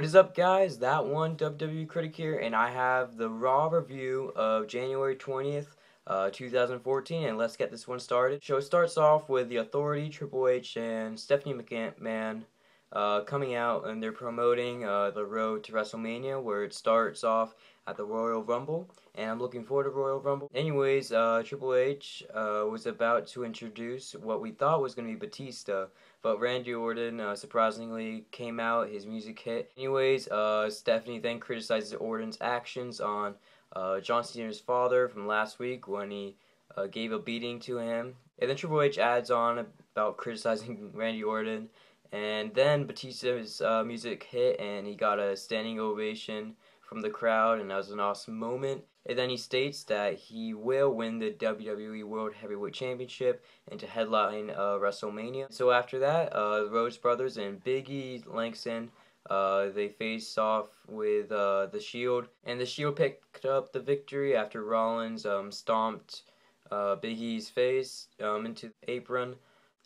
What is up, guys? That one WWE Critic here, and I have the Raw review of January 20th, 2014, and let's get this one started. Show starts off with The Authority, Triple H, and Stephanie McMahon coming out, and they're promoting the road to WrestleMania, where it starts off at the Royal Rumble, and I'm looking forward to Royal Rumble. Anyways, Triple H was about to introduce what we thought was going to be Batista, but Randy Orton surprisingly came out, his music hit. Anyways, Stephanie then criticizes Orton's actions on John Cena's father from last week when he gave a beating to him. And then Triple H adds on about criticizing Randy Orton. And then Batista's music hit, and he got a standing ovation from the crowd, and that was an awesome moment. And then he states that he will win the WWE World Heavyweight Championship and to headline WrestleMania. So after that, the Rhodes Brothers and Big E Langston, they faced off with The Shield, and The Shield picked up the victory after Rollins stomped Big E's face into the apron,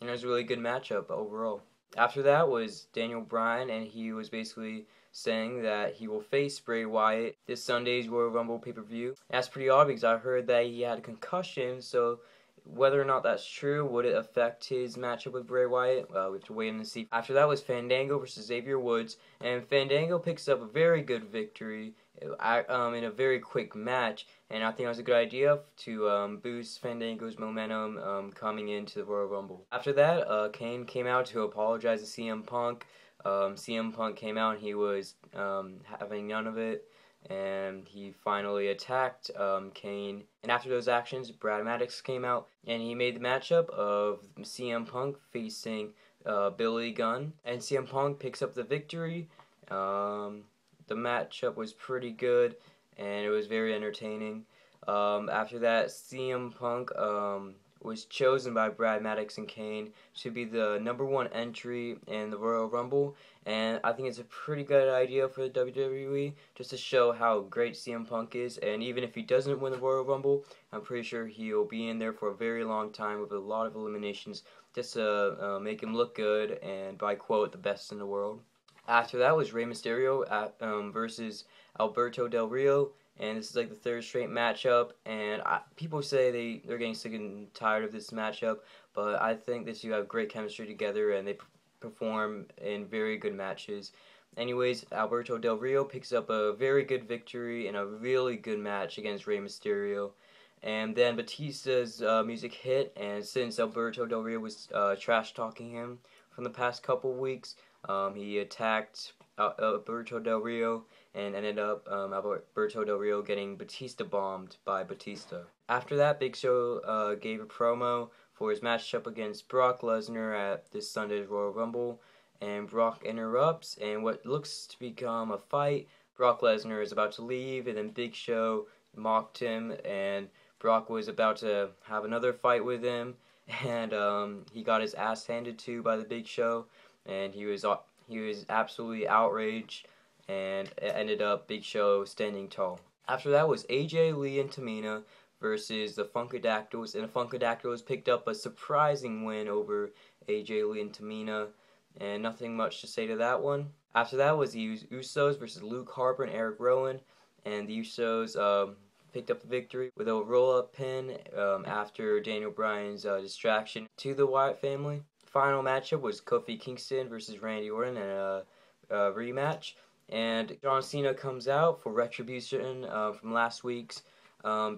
and it was a really good matchup overall. After that was Daniel Bryan, and he was basically saying that he will face Bray Wyatt this Sunday's Royal Rumble pay-per-view. That's pretty odd because I heard that he had a concussion, so whether or not that's true, would it affect his matchup with Bray Wyatt? We have to wait and see. After that was Fandango versus Xavier Woods, and Fandango picks up a very good victory in a very quick match, and I think it was a good idea to boost Fandango's momentum coming into the Royal Rumble. After that, Kane came out to apologize to CM Punk. CM Punk came out and he was having none of it, and he finally attacked Kane. And after those actions, Brad Maddox came out and he made the matchup of CM Punk facing Billy Gunn, and CM Punk picks up the victory. The matchup was pretty good and it was very entertaining. After that, CM Punk was chosen by Brad Maddox and Kane to be the #1 entry in the Royal Rumble, and I think it's a pretty good idea for the WWE just to show how great CM Punk is. And even if he doesn't win the Royal Rumble, I'm pretty sure he'll be in there for a very long time with a lot of eliminations just to make him look good and, by quote, the best in the world. After that was Rey Mysterio versus Alberto Del Rio, and this is like the third straight matchup, and people say they're getting sick and tired of this matchup, but I think these two have great chemistry together, and they perform in very good matches. Anyways, Alberto Del Rio picks up a very good victory in a really good match against Rey Mysterio. And then Batista's music hit, and since Alberto Del Rio was trash-talking him from the past couple weeks, he attacked Alberto Del Rio and ended up Alberto Del Rio getting Batista bombed by Batista. After that, Big Show gave a promo for his matchup against Brock Lesnar at this Sunday's Royal Rumble, and Brock interrupts, and what looks to become a fight. Brock Lesnar is about to leave, and then Big Show mocked him, and Brock was about to have another fight with him, and he got his ass handed to by the Big Show, and he was absolutely outraged, and it ended up Big Show standing tall. After that was AJ Lee and Tamina versus the Funkadactyls, and the Funkadactyls picked up a surprising win over AJ Lee and Tamina, and nothing much to say to that one. After that was the Usos versus Luke Harper and Eric Rowan, and the Usos picked up the victory with a roll-up pin after Daniel Bryan's distraction to the Wyatt family. Final matchup was Kofi Kingston versus Randy Orton in a rematch, and John Cena comes out for retribution from last week's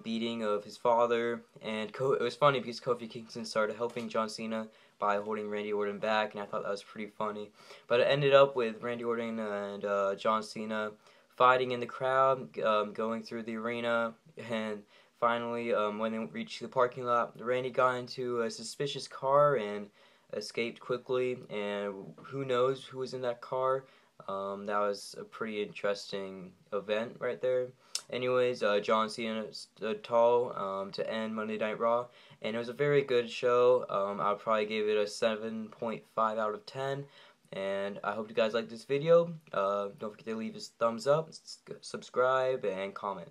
beating of his father, and it was funny because Kofi Kingston started helping John Cena by holding Randy Orton back, and I thought that was pretty funny. But it ended up with Randy Orton and John Cena fighting in the crowd, going through the arena, and finally when they reached the parking lot, Randy got into a suspicious car and escaped quickly, and who knows who was in that car. That was a pretty interesting event right there. Anyways, John Cena stood tall to end Monday Night Raw, and it was a very good show. I'll probably give it a 7.5 out of 10, and I hope you guys like this video. Don't forget to leave a thumbs up, subscribe, and comment.